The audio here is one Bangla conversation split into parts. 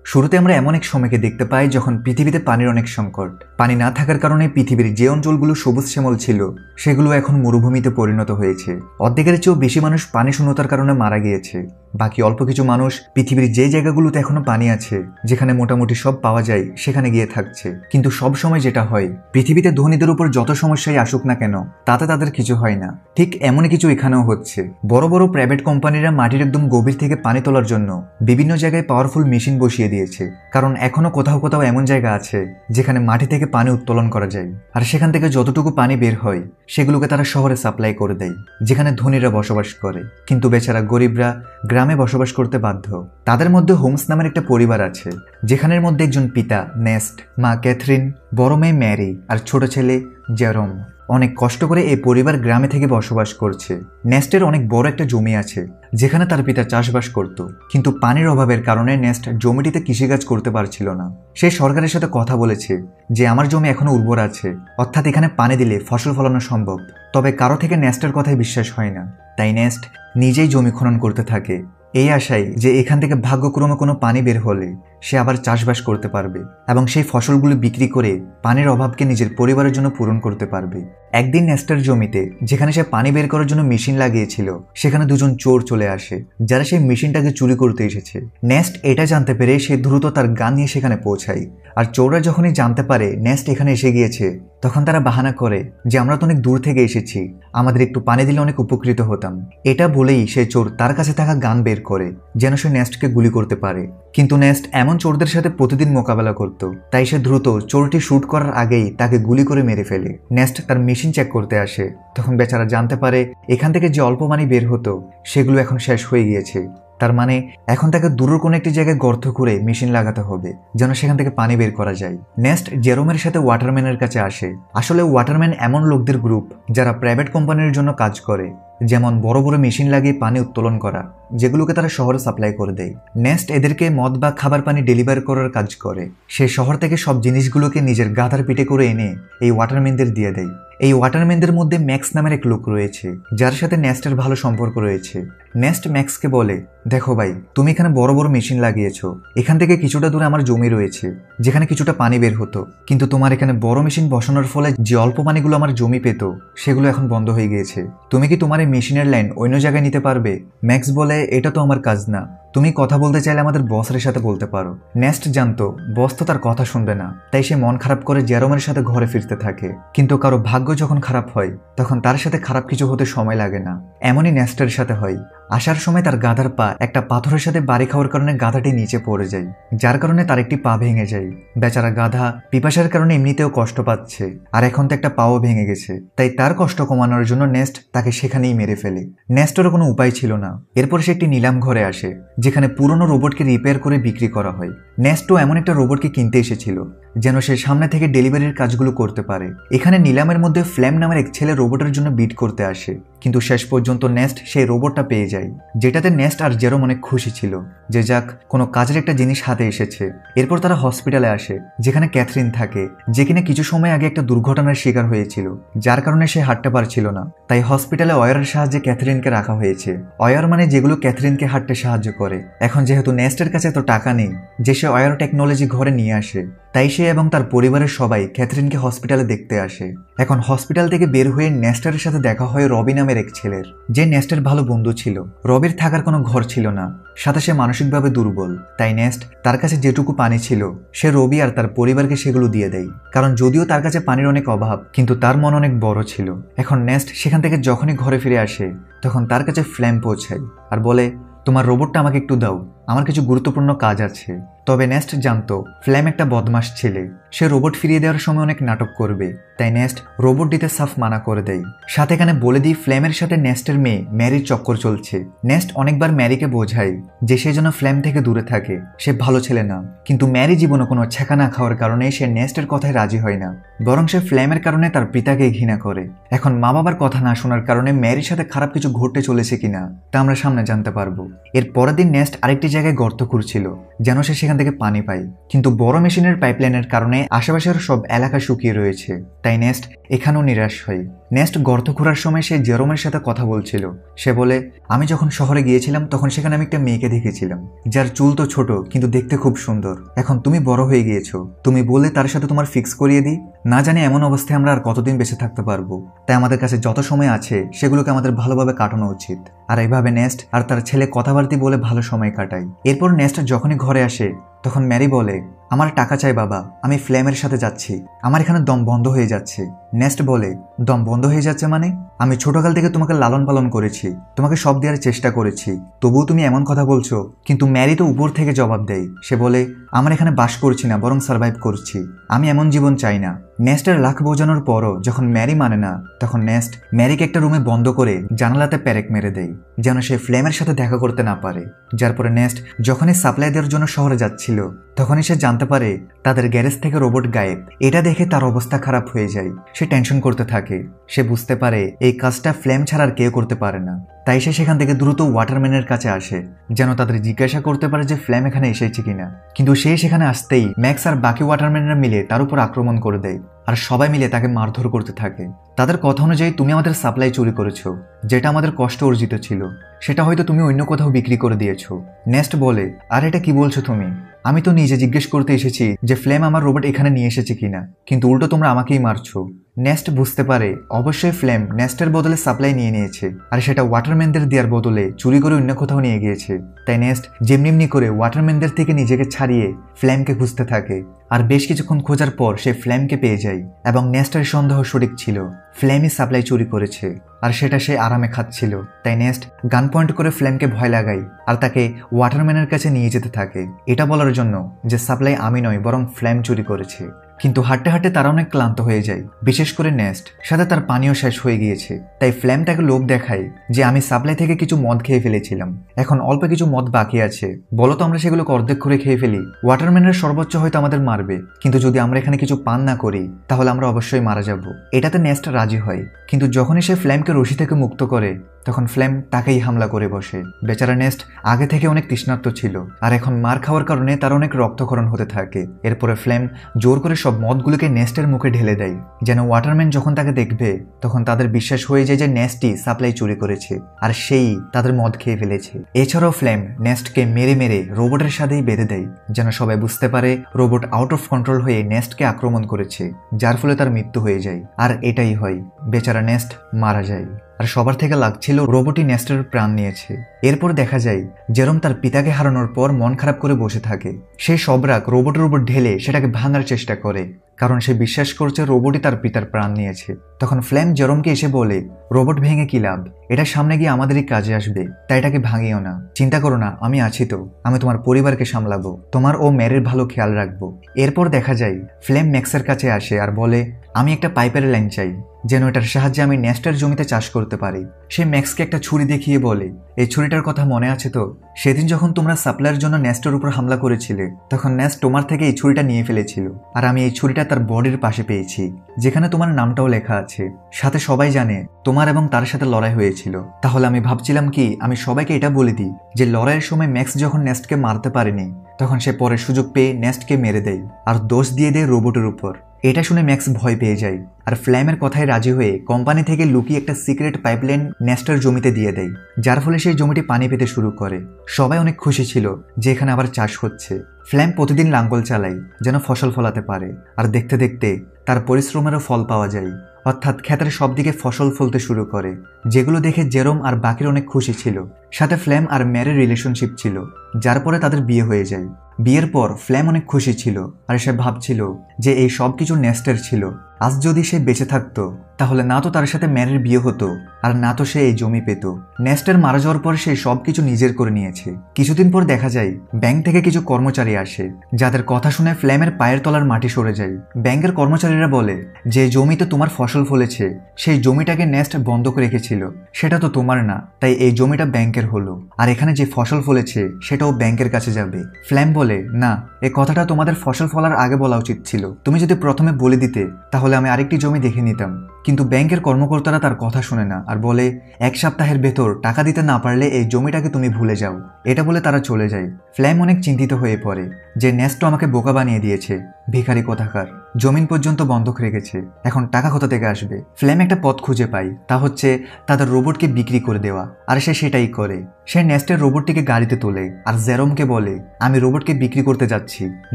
শুরুতে আমরা এমন এক সময়কে দেখতে পাই যখন পৃথিবীতে পানির অনেক সংকট। পানি না থাকার কারণে পৃথিবীর যে অঞ্চলগুলো সবুজ শ্যামল ছিল সেগুলো এখন মরুভূমিতে পরিণত হয়েছে। অর্ধেকের চেয়েও বেশি মানুষ পানি শূন্যতার কারণে মারা গিয়েছে। বাকি অল্প কিছু মানুষ পৃথিবীর যে জায়গাগুলোতে এখনো পানি আছে, যেখানে মোটামুটি সব পাওয়া যায়, সেখানে গিয়ে থাকছে। কিন্তু সব সময় যেটা হয়, পৃথিবীতে ধনীদের উপর যত সমস্যাই আসুক না কেন, তাতে তাদের কিছু হয় না। ঠিক এমনই কিছু এখানেও হচ্ছে। বড় বড় প্রাইভেট কোম্পানিরা মাটির একদম গভীর থেকে পানি তোলার জন্য বিভিন্ন জায়গায় পাওয়ারফুল মেশিন বসিয়ে দিয়েছে, কারণ এখনো কোথাও কোথাও এমন জায়গা আছে যেখানে মাটি থেকে পানি উত্তোলন করা যায়। আর সেখান থেকে যতটুকু পানি বের হয় সেগুলোকে তারা শহরে সাপ্লাই করে দেয়, যেখানে ধনীরা বসবাস করে। কিন্তু বেচারা গরিবরা গ্রামে বসবাস করতে বাধ্য। তাদের মধ্যে হোমস নামের একটা পরিবার আছে, যেখানের মধ্যে একজন পিতা নেস্ট, মা ক্যাথরিন, বড় মেয়ে ম্যারি আর ছোট ছেলে জেরম অনেক কষ্ট করে এই পরিবার গ্রামে থেকে বসবাস করছে। নেস্টের অনেক বড় একটা জমি আছে, যেখানে তার পিতা চাষবাস করত। কিন্তু পানির অভাবের কারণে নেস্ট জমিটিতে কৃষিকাজ করতে পারছিল না। সে সরকারের সাথে কথা বলেছে যে আমার জমি এখনো উর্বর আছে, অর্থাৎ এখানে পানি দিলে ফসল ফলানো সম্ভব। তবে কারো থেকে নেস্টের কথাই বিশ্বাস হয় না। তাই নেস্ট নিজেই জমি খনন করতে থাকে, এই আশায় যে এখান থেকে ভাগ্যক্রমে কোনো পানি বের হলে সে আবার চাষবাস করতে পারবে এবং সেই ফসলগুলো বিক্রি করে পানির অভাবকে নিজের পরিবারের জন্য পূরণ করতে পারবে। একদিন নেস্টের জমিতে, যেখানে সে পানি বের করার জন্য মেশিন লাগিয়েছিল, সেখানে দুজন চোর চলে আসে, যারা সেই মেশিনটাকে চুরি করতে এসেছে। নেস্ট এটা জানতে পেরে সে দ্রুত তার গান নিয়ে সেখানে পৌঁছায়। আর চোররা যখনই জানতে পারে নেস্ট এখানে এসে গিয়েছে, তখন তারা বাহানা করে যে আমরা তো অনেক দূর থেকে এসেছি, আমাদের একটু পানি দিলে অনেক উপকৃত হতাম। এটা বলেই সে চোর তার কাছে থাকা গান বের করে যেন সে নেস্টকে গুলি করতে পারে। কিন্তু নেস্ট এমন চোরদের সাথে প্রতিদিন মোকাবেলা করত, তাই সে দ্রুত চোরটি শুট করার আগেই তাকে গুলি করে মেরে ফেলে। নেস্ট তার মেশিন চেক করতে আসে, তখন বেচারা জানতে পারে এখান থেকে যে অল্প পানি বের হতো সেগুলো এখন শেষ হয়ে গিয়েছে। তার মানে এখন তাকে দূরের কোনো একটি জায়গায় গর্ত করে মেশিন লাগাতে হবে যেন সেখান থেকে পানি বের করা যায়। নেস্ট জেরোমের সাথে ওয়াটারম্যানের কাছে আসে। আসলে ওয়াটারম্যান এমন লোকদের গ্রুপ যারা প্রাইভেট কোম্পানির জন্য কাজ করে, যেমন বড় বড় মেশিন লাগিয়ে পানি উত্তোলন করা, যেগুলোকে তারা শহরে সাপ্লাই করে দেয়। নেস্ট এদেরকে মদ বা খাবার পানি ডেলিভার করার কাজ করে। সে শহর থেকে সব জিনিসগুলোকে নিজের গাধার পিঠে করে এনে এই ওয়াটারম্যানদের দিয়ে দেয়। এই ওয়াটারম্যানদের মধ্যে ম্যাক্স নামের এক লোক রয়েছে, যার সাথে নেস্টের ভালো সম্পর্ক রয়েছে। নেস্ট ম্যাক্সকে বলে, দেখো ভাই, তুমি এখানে বড় বড় মেশিন লাগিয়েছো, এখান থেকে কিছুটা দূরে আমার জমি রয়েছে যেখানে কিছুটা পানি বের হতো, কিন্তু তোমার এখানে বড় মেশিন বসানোর ফলে যে অল্প পানিগুলো আমার জমি পেত সেগুলো এখন বন্ধ হয়ে গিয়েছে। তুমি কি তোমার এই মেশিনের লাইন অন্য জায়গায় নিতে পারবে? ম্যাক্স বলে, এটা তো আমার কাজ না, তুমি কথা বলতে চাইলে আমাদের বসের সাথে বলতে পারো। নেস্ট জানতো বস তো তার কথা শুনবে না, তাই সে মন খারাপ করে জেরোমের সাথে ঘরে ফিরতে থাকে। কিন্তু কারো ভাগ্য যখন খারাপ হয়, তখন তার সাথে খারাপ কিছু হতে সময় লাগে না। এমনই নেস্টের সাথে হয়। আসার সময় তার গাধার পা একটা পাথরের সাথে বাড়ি খাওয়ার কারণে গাধাটি নিচে পড়ে যায়, যার কারণে তার একটি পা ভেঙে যায়। বেচারা গাধা পিপাসার কারণে এমনিতেও কষ্ট পাচ্ছে, আর এখন তো একটা পাও ভেঙে গেছে। তাই তার কষ্ট কমানোর জন্য নেস্ট তাকে সেখানেই মেরে ফেলে। নেস্টেরও কোনো উপায় ছিল না। এরপর সে একটি নিলাম ঘরে আসে, যেখানে পুরনো রোবটকে রিপেয়ার করে বিক্রি করা হয়। নেস্টও এমন একটা রোবটকে কিনতে এসেছিল যেন সে সামনে থেকে ডেলিভারির কাজগুলো করতে পারে। এখানে নিলামের মধ্যে ফ্ল্যাম নামের এক ছেলে রোবটের জন্য বিট করতে আসে, কিন্তু শেষ পর্যন্ত নেস্ট সেই রোবটটা পেয়ে যায়, যেটাতে নেস্ট আর জেরোম অনেক খুশি ছিল যে যাক, কোনো কাজের একটা জিনিস হাতে এসেছে। এরপর তারা হসপিটালে আসে, যেখানে ক্যাথরিন থাকে, যে কিনা কিছু সময় আগে একটা দুর্ঘটনার শিকার হয়েছিল, যার কারণে সে হাঁটতে পারছিল না। তাই হসপিটালে ওয়্যারের সাহায্যে ক্যাথরিনকে রাখা হয়েছে। ওয়্যার মানে যেগুলো ক্যাথরিনকে হাঁটতে সাহায্য করে। এখন যেহেতু নেস্টের কাছে এত টাকা নেই যে সে ওয়্যার টেকনোলজি ঘরে নিয়ে আসে, তাই সে এবং তার পরিবারের সবাই ক্যাথরিনকে হসপিটালে দেখতে আসে। এখন হসপিটাল থেকে বের হয়ে নেস্টের সাথে দেখা হয় রবি নামের এক ছেলের, যে নেস্টের ভালো বন্ধু ছিল। রবির থাকার কোনো ঘর ছিল না, সাথে সে মানসিকভাবে দুর্বল। তাই নেস্ট তার কাছে যেটুকু পানি ছিল সে রবি আর তার পরিবারকে সেগুলো দিয়ে দেয়, কারণ যদিও তার কাছে পানির অনেক অভাব, কিন্তু তার মন অনেক বড় ছিল। এখন নেস্ট সেখান থেকে যখনই ঘরে ফিরে আসে, তখন তার কাছে ফ্ল্যাম পৌঁছায় আর বলে, তোমার রোবটটা আমাকে একটু দাও, আমার কিছু গুরুত্বপূর্ণ কাজ আছে। তবে নেস্ট জানতো ফ্ল্যাম একটা বদমাশ ছেলে, সে রোবট ফিরিয়ে দেওয়ার সময় অনেক নাটক করবে। তাই নেস্ট রোবট দিতে সাফ মানা করে দেয়। সাথে এখানে বলে দিই ফ্ল্যামের সাথে নেস্টের মেয়ে ম্যারির চক্কর চলছে। নেস্ট অনেকবার ম্যারিকে বোঝায় যে সে যেন ফ্ল্যাম থেকে দূরে থাকে, সে ভালো ছেলে না। কিন্তু ম্যারি জীবনে কোনো ছেঁকা না খাওয়ার কারণে সে নেস্টের কথায় রাজি হয় না, বরং সে ফ্ল্যামের কারণে তার পিতাকে ঘৃণা করে। এখন মা বাবার কথা না শোনার কারণে ম্যারির সাথে খারাপ কিছু ঘটতে চলেছে কিনা তা আমরা সামনে জানতে পারবো। এর পরের দিন নেস্ট আরেকটি জায়গায় গর্ত খুঁড়ছিল যেন সে সেখান থেকে পানি পায়, কিন্তু বড় মেশিনের পাইপলাইনের কারণে আশেপাশের সব এলাকা শুকিয়ে রয়েছে। তাই নেস্ট এখানেও নিরাশ হয়। নেস্ট গর্ত খোঁড়ার সময় সে জেরোমের সাথে কথা বলছিল। সে বলে, আমি যখন শহরে গিয়েছিলাম তখন সেখানে আমি একটা মেয়েকে দেখেছিলাম যার চুল তো ছোট কিন্তু দেখতে খুব সুন্দর। এখন তুমি বড় হয়ে গিয়েছো, তুমি বলে তার সাথে তোমার ফিক্স করিয়ে দিই। না জানি এমন অবস্থায় আমরা আর কতদিন বেঁচে থাকতে পারবো, তাই আমাদের কাছে যত সময় আছে সেগুলোকে আমাদের ভালোভাবে কাটানো উচিত। আর এইভাবে নেস্ট আর তার ছেলে কথাবার্তি বলে ভালো সময় কাটায়। এরপর নেস্ট যখনই ঘরে আসে তখন ম্যারি বলে, আমার টাকা চাই বাবা, আমি ফ্লেমের সাথে যাচ্ছি, আমার এখানে দম বন্ধ হয়ে যাচ্ছে। নেস্ট বলে, দম বন্ধ হয়ে যাচ্ছে মানে? আমি ছোটকাল থেকে তোমাকে লালন পালন করেছি, তোমাকে সব দেওয়ার চেষ্টা করেছি, তবুও তুমি এমন কথা বলছো। কিন্তু ম্যারি তো উপর থেকে জবাব দেয়। সে বলে, আমার এখানে বাস করছি না, বরং সার্ভাইভ করছি, আমি এমন জীবন চাই না। নেস্টের লাখ বোঝানোর পরও যখন ম্যারি মানে না, তখন নেস্ট ম্যারিকে একটা রুমে বন্ধ করে জানালাতে প্যারেক মেরে দেয় যেন সে ফ্লেমের সাথে দেখা করতে না পারে। যার পরে নেস্ট যখনই সাপ্লাই দেওয়ার জন্য শহরে যাচ্ছিল তখনই সে জানতে পারে তাদের গ্যারেজ থেকে রোবট গায়েব। এটা দেখে তার অবস্থা খারাপ হয়ে যায়, সে টেনশন করতে থাকে। সে বুঝতে পারে এই কাজটা ফ্লেম ছাড়া আর কেউ করতে পারে না, তাই সে সেখান থেকে দ্রুত ওয়াটারম্যানের কাছে আসে যেন তাদের জিজ্ঞাসা করতে পারে যে ফ্লেম এখানে এসেছে কিনা। কিন্তু সে সেখানে আসতেই ম্যাক্স আর বাকি ওয়াটারম্যানরা মিলে তার উপর আক্রমণ করে দেয় আর সবাই মিলে তাকে মারধর করতে থাকে। তাদের কথা অনুযায়ী তুমি আমাদের সাপ্লাই চুরি করেছো, যেটা আমাদের কষ্ট অর্জিত ছিল, সেটা হয়তো তুমি অন্য কোথাও বিক্রি করে দিয়েছো। নেস্ট বলে, আর এটা কি বলছো তুমি? আমি তো নিজে জিজ্ঞেস করতে এসেছি যে ফ্লেম আমার রোবট এখানে নিয়ে এসেছে কিনা, কিন্তু উল্টো তোমরা আমাকেই মারছো। নেস্ট বুঝতে পারে অবশ্যই ফ্লেম নেস্টের বদলে সাপ্লাই নিয়ে নিয়েছে আর সেটা ওয়াটারম্যানদের দেওয়ার বদলে চুরি করে অন্য কোথাও নিয়ে গিয়েছে। তাই নেস্ট যেমনি করে ওয়াটারম্যানদের থেকে নিজেকে ছাড়িয়ে ফ্লেমকে খুঁজতে থাকে। আর বেশ কিছুক্ষণ খোঁজার পর সে ফ্লেমকে পেয়ে যায় এবং নেস্টের সন্দেহ সঠিক ছিল, ফ্লেমই সাপ্লাই চুরি করেছে আর সেটা সে আরামে খাচ্ছিল। তাই নেস্ট গান পয়েন্ট করে ফ্লেমকে ভয় লাগায় আর তাকে ওয়াটারম্যানের কাছে নিয়ে যেতে থাকে এটা বলার জন্য যে সাপ্লাই আমি নয় বরং ফ্লেম চুরি করেছে। কিন্তু হাঁটতে হাঁটতে তারা অনেক ক্লান্ত হয়ে যায়, বিশেষ করে নেস্ট, সাথে তার পানীয় শেষ হয়ে গিয়েছে। তাই ফ্লেম তাকে লোভ দেখায় যে আমি সাপ্লাই থেকে কিছু মদ খেয়ে ফেলেছিলাম, এখন অল্প কিছু মদ বাকি আছে, বলো তো আমরা সেগুলোকে অর্ধেক করে খেয়ে ফেলি। ওয়াটারম্যানের সর্বোচ্চ হয়তো আমাদের মারবে, কিন্তু যদি আমরা এখানে কিছু পান না করি তাহলে আমরা অবশ্যই মারা যাব। এটাতে নেস্ট রাজি হয়, কিন্তু যখনই সে ফ্লেমকে রশি থেকে মুক্ত করে তখন ফ্লেম তাকেই হামলা করে বসে। বেচারা নেস্ট আগে থেকে অনেক তৃষ্ণার্ত ছিল আর এখন মার খাওয়ার কারণে তার অনেক রক্তক্ষরণ হতে থাকে। এরপরে ফ্লেম জোর করে সব মদগুলোকে নেস্টের মুখে ঢেলে দেয় যেন ওয়াটারম্যান যখন তাকে দেখবে তখন তাদের বিশ্বাস হয়ে যায় যে নেস্টই সাপ্লাই চুরি করেছে আর সেই তাদের মদ খেয়ে ফেলেছে। এছাড়াও ফ্লেম নেস্টকে মেরে মেরে রোবটের সাথেই বেঁধে দেয় যেন সবাই বুঝতে পারে রোবট আউট অফ কন্ট্রোল হয়ে নেস্টকে আক্রমণ করেছে, যার ফলে তার মৃত্যু হয়ে যায়। আর এটাই হয়, বেচারা নেস্ট মারা যায় আর সবার থেকে লাগছিল রোবটই নেস্টের প্রাণ নিয়েছে। এরপর দেখা যায় জেরোম তার পিতাকে হারানোর পর মন খারাপ করে বসে থাকে। সেই সব রাগ রোবটের উপর ঢেলে সেটাকে ভাঙার চেষ্টা করে, কারণ সে বিশ্বাস করছে রোবটই তার পিতার প্রাণ নিয়েছে। তখন ফ্লেম জেরোমকে এসে বলে, রোবট ভেঙে কি লাভ, এটা সামনে গিয়ে আমাদেরই কাজে আসবে, তাই এটাকে ভাঙিও না, চিন্তা করো না, আমি আছি তো, আমি তোমার পরিবারকে সামলাবো, তোমার ও ম্যারির ভালো খেয়াল রাখবো। এরপর দেখা যায় ফ্লেম ম্যাক্সের কাছে আসে আর বলে, আমি একটা পাইপের লাইন চাই যেন এটার সাহায্যে আমি নেস্টের জমিতে চাষ করতে পারি। সে ম্যাক্সকে একটা ছুরি দেখিয়ে বলে, এই ছুরিটার কথা মনে আছে তো, সেদিন যখন তোমরা সাপ্লাইয়ের জন্য নেস্টের উপর হামলা করেছিলে তখন নেস্ট তোমার থেকে এই ছুরিটা নিয়ে ফেলেছিল আর আমি এই ছুরিটা তার বডির পাশে পেয়েছি যেখানে তোমার নামটাও লেখা আছে, সাথে সবাই জানে তোমার এবং তার সাথে লড়াই হয়েছিল। তাহলে আমি ভাবছিলাম কি আমি সবাইকে এটা বলে দিই যে লড়াইয়ের সময় ম্যাক্স যখন নেস্টকে মারতে পারেনি তখন সে পরে সুযোগ পেয়ে নেস্টকে মেরে দেয় আর দোষ দিয়ে দেয় রোবটের উপর। এটা শুনে ম্যাক্স ভয় পেয়ে যায় আর ফ্ল্যামের কথায় রাজি হয়ে কোম্পানি থেকে লুকিয়ে একটা সিক্রেট পাইপলাইন নেস্টের জমিতে দিয়ে দেয়, যার ফলে সেই জমিটি পানি পেতে শুরু করে। সবাই অনেক খুশি ছিল যে এখানে আবার চাষ হচ্ছে। ফ্ল্যাম প্রতিদিন লাঙ্গল চালায় যেন ফসল ফলাতে পারে আর দেখতে দেখতে তার পরিশ্রমেরও ফল পাওয়া যায়, অর্থাৎ ক্ষেতের সব দিকে ফসল ফলতে শুরু করে, যেগুলো দেখে জেরোম আর বাকির অনেক খুশি ছিল। সাথে ফ্ল্যাম আর ম্যারির রিলেশনশিপ ছিল, যার পরে তাদের বিয়ে হয়ে যায়। বিয়ের পর ফ্ল্যাম অনেক খুশি ছিল আর সে ভাবছিল যে এই সব কিছু নেস্টের ছিল। আজ যদি সে বেঁচে থাকতো তাহলে না তো তার সাথে ম্যারির বিয়ে হতো আর না তো সে এই জমি পেত। নেস্টের মারা যাওয়ার পর সে সবকিছু নিজের করে নিয়েছে। কিছুদিন পর দেখা যায় ব্যাংক থেকে কিছু কর্মচারী আসে, যাদের কথা শুনে ফ্ল্যামের পায়ের তলার মাটি সরে যায়। ব্যাংকের কর্মচারীরা বলে যে জমিতে তোমার ফসল ফলেছে সেই জমিটাকে নেস্ট বন্ধক রেখেছিল, সেটা তো তোমার না, তাই এই জমিটা ব্যাংকের হলো আর এখানে যে ফসল ফলেছে সেটাও ব্যাংকের কাছে যাবে। ফ্ল্যাম বলে, না, এই কথাটা তোমাদের ফসল ফলার আগে বলা উচিত ছিল, তুমি যদি প্রথমে বলে দিতে তাহলে আমি আরেকটি জমি দেখে নিতাম। কিন্তু ব্যাংকের কর্মকর্তারা তার কথা শুনে না আর বলে 1 সপ্তাহের ভেতর টাকা দিতে না পারলে এই জমিটাকে তুমি ভুলে যাও। এটা বলে তারা চলে যায়। ফ্ল্যাম অনেক চিন্তিত হয়ে পড়ে যে নেস্ট আমাকে বোকা বানিয়ে দিয়েছে, ভিখারি কোথাকার, জমিন পর্যন্ত বন্ধক রেখেছে, এখন টাকা কোথা থেকে আসবে? ফ্লেম একটা পথ খুঁজে পায়, তা হচ্ছে তাদের রোবটকে বিক্রি করে দেওয়া। আর সে সেটাই করে। সে নেস্টের রোবটটিকে গাড়িতে তোলে আর জেরোমকে বলে, আমি রোবটকে বিক্রি করতে যাচ্ছি,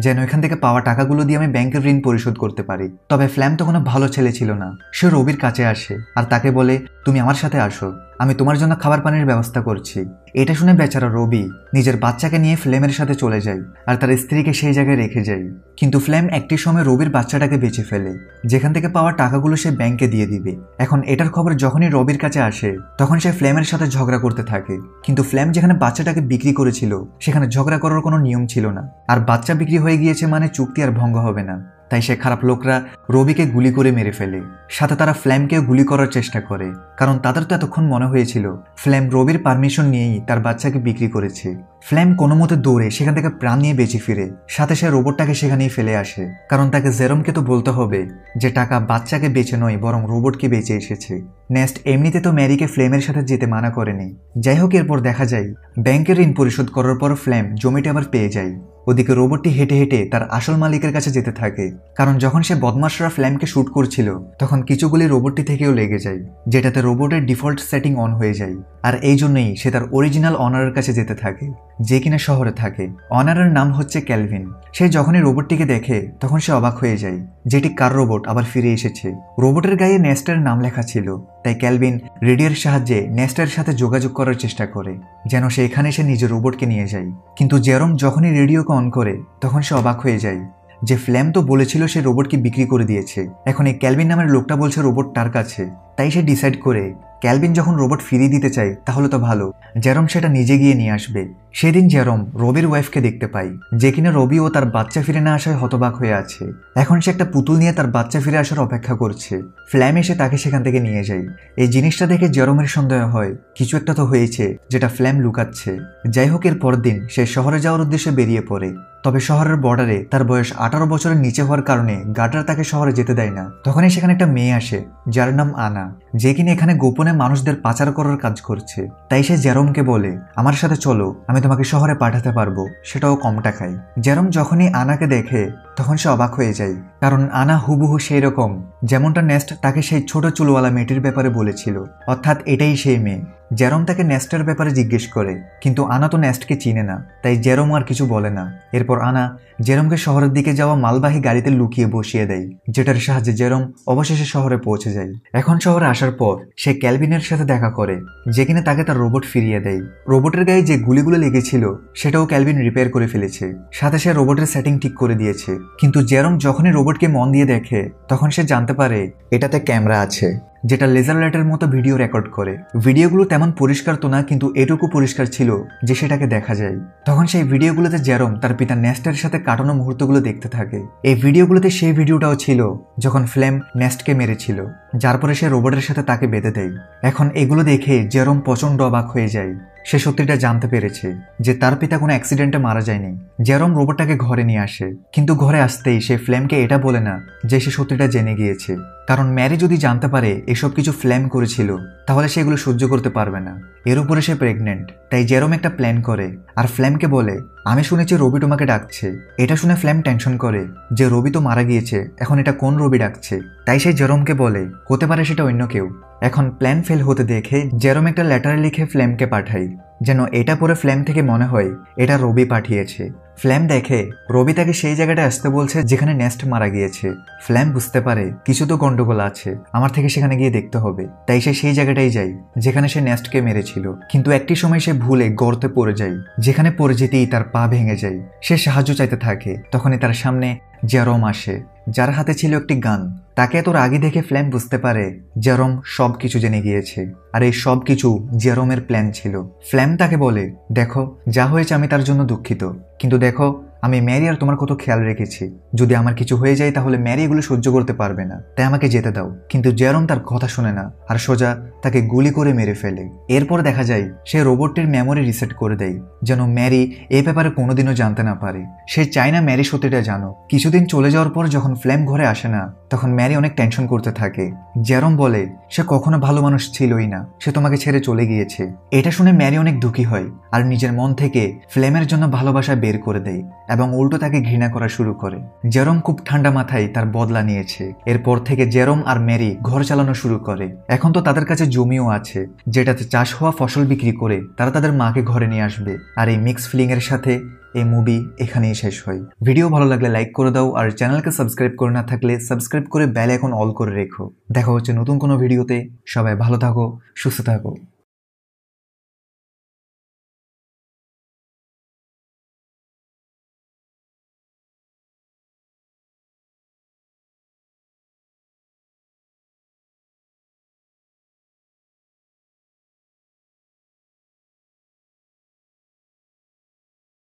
যেন এখান থেকে পাওয়া টাকাগুলো দিয়ে আমি ব্যাংকের ঋণ পরিশোধ করতে পারি। তবে ফ্ল্যাম তো কোনো ভালো ছেলে ছিল না। সে রবির কাছে আসে আর তাকে বলে, তুমি আমার সাথে আসো, আমি তোমার জন্য খাবার পানির ব্যবস্থা করছি। এটা শুনে বেচারা রবি নিজের বাচ্চাকে নিয়ে ফ্লেমের সাথে চলে যায় আর তার স্ত্রীকে সেই জায়গায় রেখে যায়। কিন্তু ফ্লেম একটি সময় রবির বাচ্চাটাকে বেঁচে ফেলে, যেখান থেকে পাওয়া টাকাগুলো সে ব্যাংকে দিয়ে দিবে। এখন এটার খবর যখনই রবির কাছে আসে, তখন সে ফ্লেমের সাথে ঝগড়া করতে থাকে। কিন্তু ফ্লেম যেখানে বাচ্চাটাকে বিক্রি করেছিল, সেখানে ঝগড়া করার কোনো নিয়ম ছিল না। আর বাচ্চা বিক্রি হয়ে গিয়েছে মানে চুক্তি আর ভঙ্গ হবে না। তাই সে খারাপ লোকরা রবিকে গুলি করে মেরে ফেলে। সাথে তারা ফ্ল্যামকেও গুলি করার চেষ্টা করে, কারণ তাদের তো এতক্ষণ মনে হয়েছিল ফ্ল্যাম রবির পারমিশন নিয়েই তার বাচ্চাকে বিক্রি করেছে। ফ্ল্যাম কোনো মতে দৌড়ে সেখান থেকে প্রাণ নিয়ে বেঁচে ফিরে। সাথে সে রোবটটাকে সেখানেই ফেলে আসে, কারণ তাকে জেরোমকে তো বলতে হবে যে টাকা বাচ্চাকে বেঁচে নয় বরং রোবটকে বেঁচে এসেছে। নেক্সট এমনিতে তো ম্যারিকে ফ্লেমের সাথে যেতে মানা করেনি। যাই হোক, এরপর দেখা যায় ব্যাংকের ঋণ পরিশোধ করার পর ফ্ল্যাম জমিটা আবার পেয়ে যায়। ওদিকে রোবটটি হেঁটে হেঁটে তার আসল মালিকের কাছে যেতে থাকে, কারণ যখন সে বদমাশরা ফ্ল্যামকে শুট করছিল তখন কিছুগুলি রোবটটি থেকেও লেগে যায়, যেটাতে রোবটের ডিফল্ট সেটিং অন হয়ে যায়। আর এই জন্যই সে তার অরিজিনাল অনারের কাছে যেতে থাকে, যে কিনা শহরে থাকে। অনারের নাম হচ্ছে ক্যালভিন। সে যখনই রোবটটিকে দেখে তখন সে অবাক হয়ে যায়, যেটি কার রোবট আবার ফিরে এসেছে। রোবটের গায়ে নেস্টের নাম লেখা ছিল, তাই ক্যালভিন রেডিওর সাহায্যে নেস্টের সাথে যোগাযোগ করার চেষ্টা করে, যেন সে এখানে এসে নিজের রোবটকে নিয়ে যায়। কিন্তু জেরোম যখনই রেডিওকে অন করে তখন সে অবাক হয়ে যায় যে ফ্ল্যাম তো বলেছিল সে রোবটকে বিক্রি করে দিয়েছে। এখন এই ক্যালভিন নামের লোকটা বলছে রোবট তার কাছে। তাই সে ডিসাইড করে ক্যালভিন যখন রোবট ফিরিয়ে দিতে চায় তাহলে তো ভালো, জেরোম সেটা নিজে গিয়ে নিয়ে আসবে। সেদিন জেরোম রবির ওয়াইফকে দেখতে পায়, যে কিনা রবি ও তার বাচ্চা ফিরে না আসায় হতবাক হয়ে আছে। এখন সে একটা পুতুল নিয়ে তার বাচ্চা ফিরে আসার অপেক্ষা করছে। ফ্ল্যাম এসে তাকে সেখান থেকে নিয়ে যায়। এই জিনিসটা দেখে জেরোমের সন্দেহ হয় কিছু একটা তো হয়েছে, যেটা ফ্ল্যাম লুকাচ্ছে। যাই হোক, এর পরদিন সে শহরে যাওয়ার উদ্দেশ্যে বেরিয়ে পড়ে। তবে শহরের বর্ডারে তার বয়স 18 বছরের নিচে হওয়ার কারণে গার্ডরা তাকে শহরে যেতে দেয় না। তখনই সেখানে একটা মেয়ে আসে যার নাম আনা, যে কিনা এখানে গোপনে মানুষদের পাচার করার কাজ করছে। তাই সে জেরোমকে বলে, আমার সাথে চলো, আমি তোমাকে শহরে পাঠাতে পারবো, সেটাও কম টাকায়। জেরোম যখনই আনাকে দেখে তখন সে অবাক হয়ে যায়, কারণ আনা হুবহু সেই রকম যেমনটা নেস্ট তাকে সেই ছোট চুলওয়ালা মেয়েটির ব্যাপারে বলেছিল, অর্থাৎ এটাই সেই মেয়ে। জেরোম তাকে নেস্টের ব্যাপারে জিজ্ঞেস করে, কিন্তু আনা তো নেস্টকে চিনে না, তাই জেরোম আর কিছু বলে না। এরপর আনা জেরোমকে শহরের দিকে যাওয়া মালবাহী গাড়িতে লুকিয়ে বসিয়ে দেয়, যেটার সাহায্যে জেরোম অবশেষে শহরে পৌঁছে যায়। এখন শহরে আসার পর সে ক্যালভিনের সাথে দেখা করে, যে কিনা তাকে তার রোবট ফিরিয়ে দেয়। রোবটের গায়ে যে গুলিগুলো লেগেছিল সেটাও ক্যালভিন রিপেয়ার করে ফেলেছে, সাথে সে রোবটের সেটিং ঠিক করে দিয়েছে। কিন্তু জেরোম যখনই রোবটকে মন দিয়ে দেখে তখন সে জানতে পারে এটাতে ক্যামেরা আছে, যেটা লেজার লাইটের মতো ভিডিও রেকর্ড করে। ভিডিওগুলো তেমন পরিষ্কার তো না, কিন্তু এটুকু পরিষ্কার ছিল যে সেটাকে দেখা যায়। তখন সেই ভিডিওগুলোতে জেরোম তার পিতা নেস্টের সাথে কাটানো মুহূর্তগুলো দেখতে থাকে। এই ভিডিওগুলোতে সেই ভিডিওটাও ছিল যখন ফ্লেম নেস্টকে মেরেছিল, যার পরে সে রোবটের সাথে তাকে বেঁধে দেয়। এখন এগুলো দেখে জেরোম প্রচন্ড অবাক হয়ে যায়। সে সত্যিটা জানতে পেরেছে যে তার পিতা কোনো অ্যাক্সিডেন্টে মারা যায়নি। জেরোম রোবটটাকে ঘরে নিয়ে আসে, কিন্তু ঘরে আসতেই সে ফ্লেমকে এটা বলে না যে সে সত্যিটা জেনে গিয়েছে, কারণ ম্যারি যদি জানতে পারে এসব কিছু ফ্লেম করেছিল তাহলে সেগুলো সহ্য করতে পারবে না। এর উপরে সে প্রেগনেন্ট। তাই জেরোম একটা প্ল্যান করে আর ফ্লেমকে বলে, আমি শুনেছি রবি তোমাকে ডাকছে। এটা শুনে ফ্লেম টেনশন করে যে রবি তো মারা গিয়েছে, এখন এটা কোন রবি ডাকছে। তাই সে জেরোমকে বলে হতে পারে সেটা অন্য কেউ। এখন প্ল্যান ফেল হতে দেখে জেরোম একটা লেটার লিখে ফ্লেমকে পাঠায়, যেন এটা পরে ফ্লেম থেকে মনে হয় এটা রবি পাঠিয়েছে। ফ্ল্যাম দেখে রবি তাকে সেই জায়গাটায় আসতে বলছে যেখানে নেস্ট মারা গিয়েছে। ফ্ল্যাম বুঝতে পারে কিছু তো গন্ডগোল আছে, আমার থেকে সেখানে গিয়ে দেখতে হবে। তাই সে সেই জায়গাটাই যায় যেখানে সে নেস্টকে মেরেছিল। কিন্তু একটি সময় সে ভুলে গর্তে পড়ে যায়, যেখানে পড়ে যেতেই তার পা ভেঙে যায়। সে সাহায্য চাইতে থাকে, তখনই তার সামনে জেরোম আসে, যার হাতে ছিল একটি গান। তাকে এত আগে দেখে ফ্ল্যাম বুঝতে পারে জেরোম সবকিছু জেনে গিয়েছে, আর এই সব কিছু জেরোমের প্ল্যান ছিল। ফ্ল্যাম তাকে বলে, দেখো যা হয়েছে আমি তার জন্য দুঃখিত, কিন্তু দেখো আমি ম্যারি আর তোমার কত খেয়াল রেখেছি। যদি আমার কিছু হয়ে যায় তাহলে ম্যারি এগুলো সহ্য করতে পারবে না, তাই আমাকে যেতে দাও। কিন্তু জেরোম তার কথা শোনে না আর সোজা তাকে গুলি করে মেরে ফেলে। এরপর দেখা যায় সে রোবটটির মেমোরি রিসেট করে দেয়, যেন ম্যারি এই ব্যাপারে কোনোদিনও জানতে না পারে। সে চায় না ম্যারি সত্যিটা জানো। কিছুদিন চলে যাওয়ার পর যখন ফ্ল্যাম ঘরে আসে না, তখন ম্যারি অনেক টেনশন করতে থাকে। জেরোম বলে সে কখনো ভালো মানুষ ছিলই না, সে তোমাকে ছেড়ে চলে গিয়েছে। এটা শুনে ম্যারি অনেক দুঃখী হয় আর নিজের মন থেকে ফ্ল্যামের জন্য ভালোবাসা বের করে দেয়। এবং উল্টো তাকে ঘৃণা করা শুরু করে। জেরম খুব ঠান্ডা মাথায় তার বদলা নিয়েছে। এরপর থেকে জেরম আর মেরি ঘর চালানো শুরু করে। এখন তো তাদের কাছে জমিও আছে, যেটাতে চাষ হওয়া ফসল বিক্রি করে তারা তাদের মাকে ঘরে নিয়ে আসবে। আর এই মিক্স ফিলিং এর সাথে এই মুভি এখানেই শেষ হয়। ভিডিও ভালো লাগলে লাইক করে দাও, আর চ্যানেলকে সাবস্ক্রাইব করে না থাকলে সাবস্ক্রাইব করে বেল আইকন অল করে রেখো। দেখা হচ্ছে নতুন কোনো ভিডিওতে। সবাই ভালো থাকো, সুস্থ থাকো।